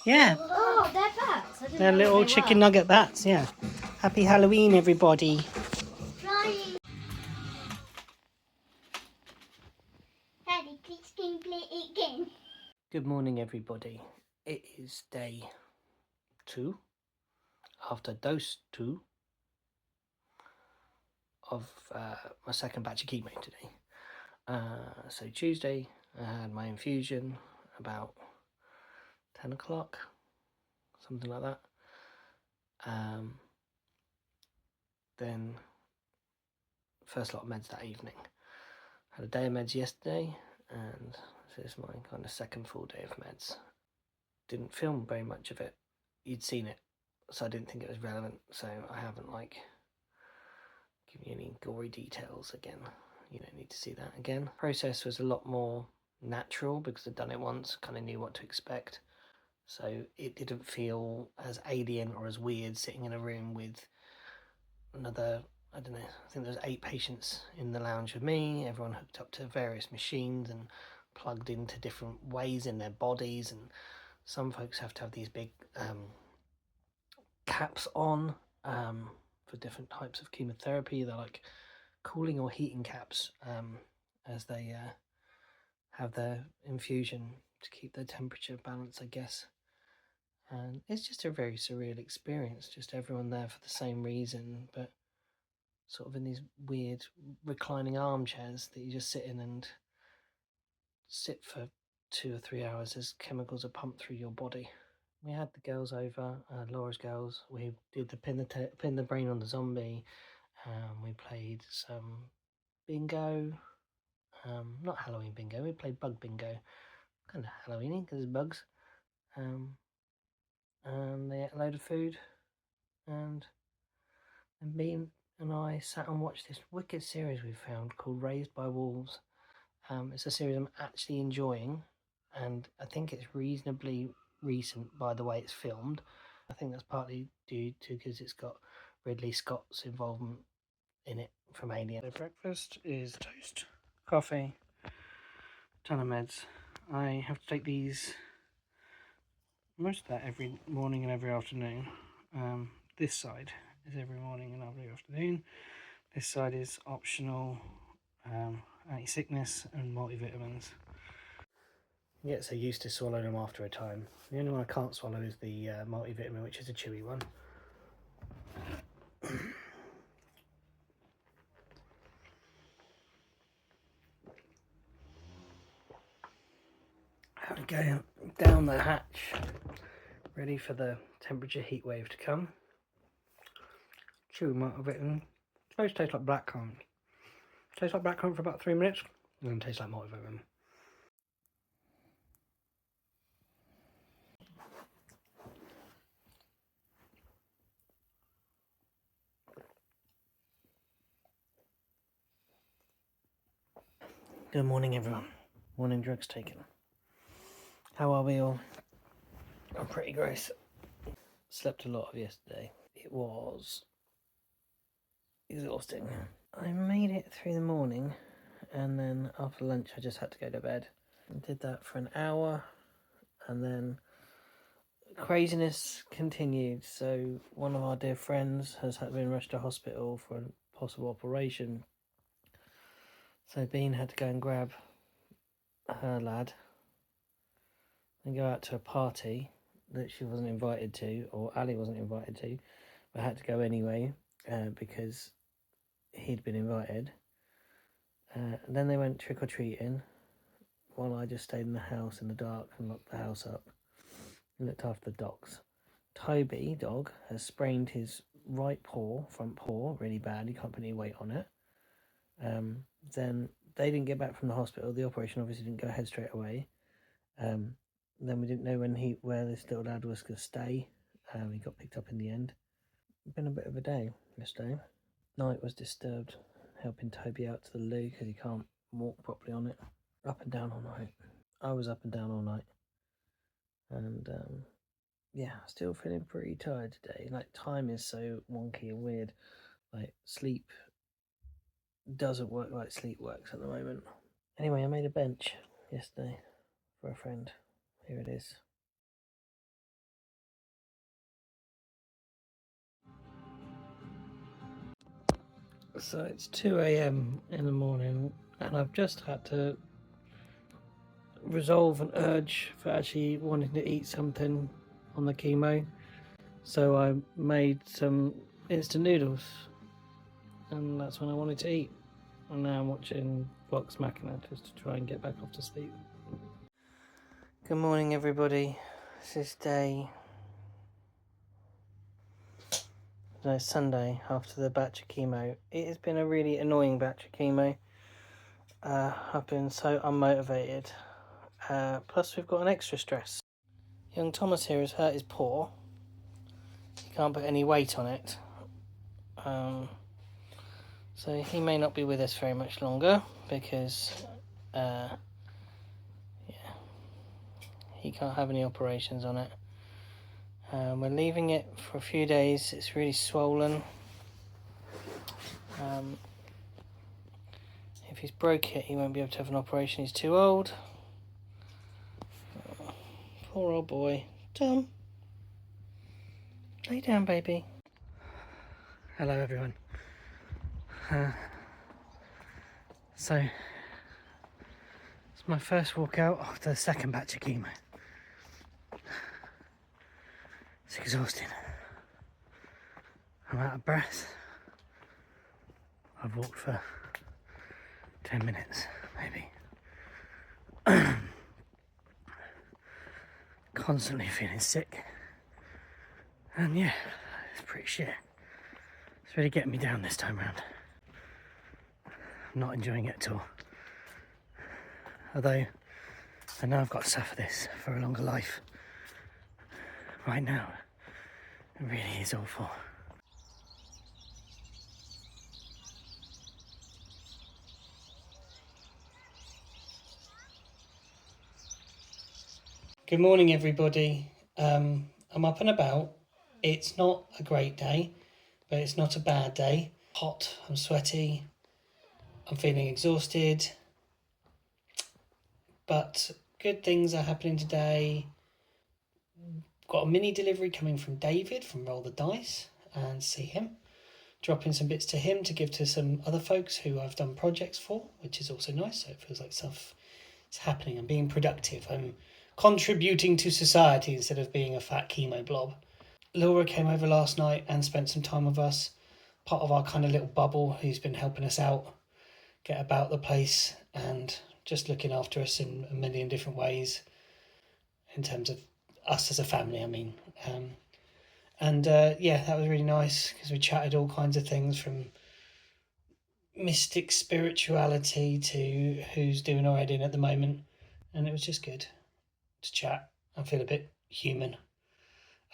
Yeah. Oh, they're bats. I didn't They're know little what they chicken were. nugget bats, yeah. Happy Halloween, everybody. Flying. Daddy, please can you play it again? Good morning, everybody. It is day 2, after dose 2 of my second batch of chemo today. So Tuesday, I had my infusion about 10 o'clock, something like that. Then first lot of meds that evening. Had a day of meds yesterday, and this is my kind of second full day of meds. Didn't film very much of it. You'd seen it, so I didn't think it was relevant, so I haven't given you any gory details again. You don't need to see that again. Process was a lot more natural because I'd done it once, kind of knew what to expect. So it didn't feel as alien or as weird sitting in a room with another, I don't know, I think there was 8 patients in the lounge with me, everyone hooked up to various machines and plugged into different ways in their bodies, and some folks have to have these big caps on for different types of chemotherapy. They're like cooling or heating caps as they have their infusion to keep their temperature balanced, I guess. And it's just a very surreal experience, just everyone there for the same reason, but sort of in these weird reclining armchairs that you just sit in and sit for 2 or 3 hours as chemicals are pumped through your body. We had the girls over, Laura's girls. We did the pin the brain on the zombie. We played some bingo. Not Halloween bingo. We played bug bingo. Kind of Halloweeny because it's bugs. And they ate a load of food, and me and I sat and watched this wicked series we found called Raised by Wolves. It's a series I'm actually enjoying, and I think it's reasonably recent by the way it's filmed. I think that's partly due to because it's got Ridley Scott's involvement in it from Alien. So breakfast is toast, coffee, ton of meds. I have to take these most of that every morning and every afternoon. This side is every morning and every afternoon. This side is optional, anti-sickness and multivitamins. I get so used to swallowing them after a time. The only one I can't swallow is the multivitamin, which is a chewy one. How to go down the hatch, ready for the temperature heat wave to come. Chewy multivitamin. It's supposed to taste like blackcurrant. Tastes like blackcurrant for about 3 minutes, and then tastes like multivitamin. Good morning, everyone. Morning drugs taken. How are we all? I'm pretty gross. Slept a lot of yesterday. It was exhausting. I made it through the morning, and then after lunch I just had to go to bed. I did that for an hour, and then craziness continued. So one of our dear friends has been rushed to hospital for a possible operation. So Bean had to go and grab her lad and go out to a party that she wasn't invited to, or Ali wasn't invited to, but had to go anyway because he'd been invited. Then they went trick-or-treating while I just stayed in the house in the dark and locked the house up and looked after the dogs. Toby Dog has sprained his right paw, front paw, really bad. He can't put any weight on it. Then they didn't get back from the hospital. The operation obviously didn't go ahead straight away. Then we didn't know where this little lad was going to stay. He got picked up in the end. It's been a bit of a day yesterday. Night was disturbed, helping Toby out to the loo because he can't walk properly on it. Up and down all night. I was up and down all night. And yeah, still feeling pretty tired today. Like, time is so wonky and weird. Like, sleep doesn't work like sleep works at the moment. Anyway, I made a bench yesterday for a friend. Here it is. So it's 2 a.m. in the morning, and I've just had to resolve an urge for actually wanting to eat something on the chemo. So I made some instant noodles, and that's when I wanted to eat. And now I'm watching Vox Machina just to try and get back off to sleep. Good morning, everybody. This is Sunday after the batch of chemo. It has been a really annoying batch of chemo. I've been so unmotivated. Plus we've got an extra stress. Young Thomas here has hurt his paw. He can't put any weight on it. So he may not be with us very much longer because he can't have any operations on it. We're leaving it for a few days. It's really swollen. If he's broke it, he won't be able to have an operation. He's too old. Poor old boy. Tom, lay down, baby. Hello, everyone. So, it's my first walk out after the second batch of chemo. It's exhausting. I'm out of breath. I've walked for 10 minutes, maybe. Constantly feeling sick. And yeah, it's pretty shit. It's really getting me down this time round. I'm not enjoying it at all. Although, I know I've got to suffer this for a longer life. Right now, it really is awful. Good morning, everybody. I'm up and about. It's not a great day, but it's not a bad day. Hot, I'm sweaty, I'm feeling exhausted, but good things are happening today. Got a mini delivery coming from David from Roll the Dice, and see him. Dropping some bits to him to give to some other folks who I've done projects for, which is also nice. So it feels like stuff is happening. I'm being productive. I'm contributing to society instead of being a fat chemo blob. Laura came over last night and spent some time with us, part of our kind of little bubble, who's been helping us out, get about the place and just looking after us in a million different ways in terms of us as a family, I mean. Yeah, that was really nice because we chatted all kinds of things from mystic spirituality to who's doing our editing at the moment, and it was just good to chat and feel a bit human.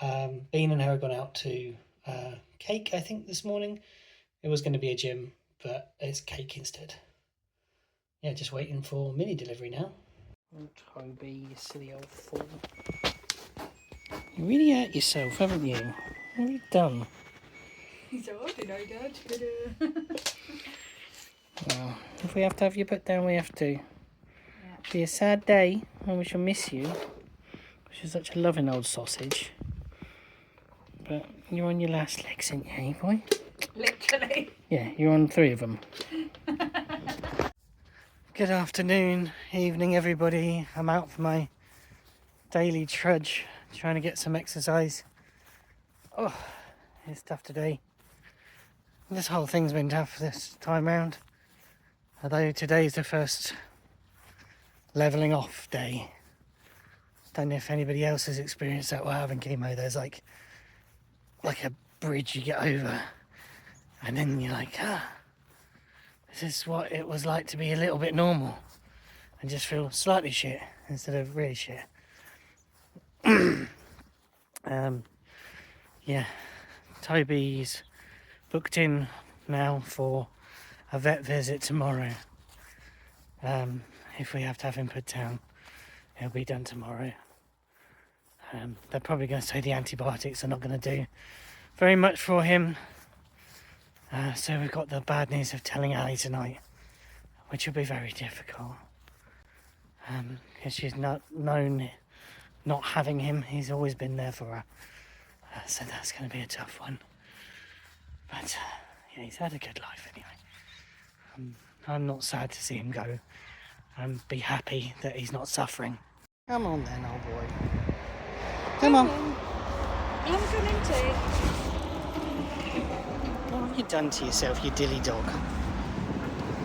Bean and her have gone out to cake, I think, this morning. It was going to be a gym, but it's cake instead. Yeah, just waiting for mini delivery now. Oh, Toby, you silly old fool. You really hurt yourself, haven't you? What have you done? He's old, you know, Dad. Well, if we have to have you put down, we have to. Yeah. It'll be a sad day, and we shall miss you. Because you're such a loving old sausage. But you're on your last legs, aren't you, hey boy? Literally. Yeah, you're on 3 of them. Good afternoon, evening, everybody. I'm out for my daily trudge, trying to get some exercise. Oh, it's tough today. This whole thing's been tough this time round. Although today's the first levelling off day. Don't know if anybody else has experienced that while having chemo. There's like a bridge you get over, and then you're like, this is what it was like to be a little bit normal and just feel slightly shit instead of really shit. Yeah, Toby's booked in now for a vet visit tomorrow. If we have to have him put down, it'll be done tomorrow. They're probably going to say the antibiotics are not going to do very much for him. So we've got the bad news of telling Ali tonight, which will be very difficult. Because she's not known not having him. He's always been there for her. So that's going to be a tough one. But yeah, he's had a good life anyway. I'm not sad to see him go. And be happy that he's not suffering. Come on then, old boy. Come on. I'm going to. What have you done to yourself, you dilly dog?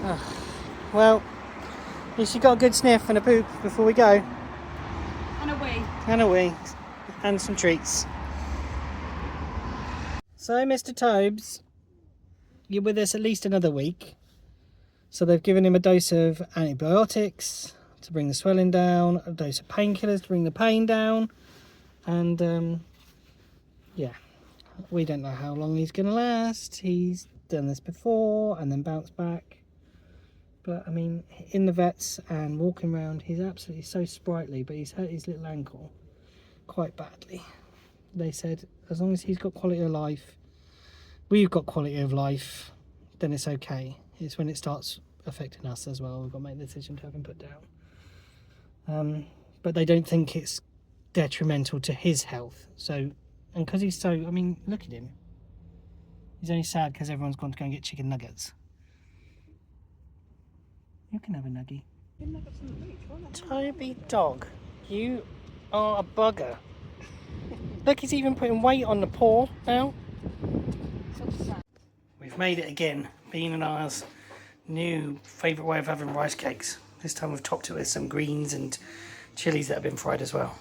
Oh, well, at least you got a good sniff and a poop before we go. And a wee. And a wee. And some treats. So, Mr. Tobes, you're with us at least another week. So they've given him a dose of antibiotics to bring the swelling down, a dose of painkillers to bring the pain down. And, yeah, we don't know how long he's going to last. He's done this before and then bounced back. But, I mean, in the vets and walking around, he's absolutely so sprightly, but he's hurt his little ankle quite badly. They said, as long as he's got quality of life, we've got quality of life, then it's okay. It's when it starts affecting us as well, we've got to make the decision to have him put down. But they don't think it's detrimental to his health. So, and because he's so, I mean, look at him. He's only sad because everyone's gone to go and get chicken nuggets. You can have a nuggie. Toby Dog, you are a bugger. Look, he's even putting weight on the paw now. We've made it again. Bean and ours new favourite way of having rice cakes. This time we've topped it with some greens and chilies that have been fried as well.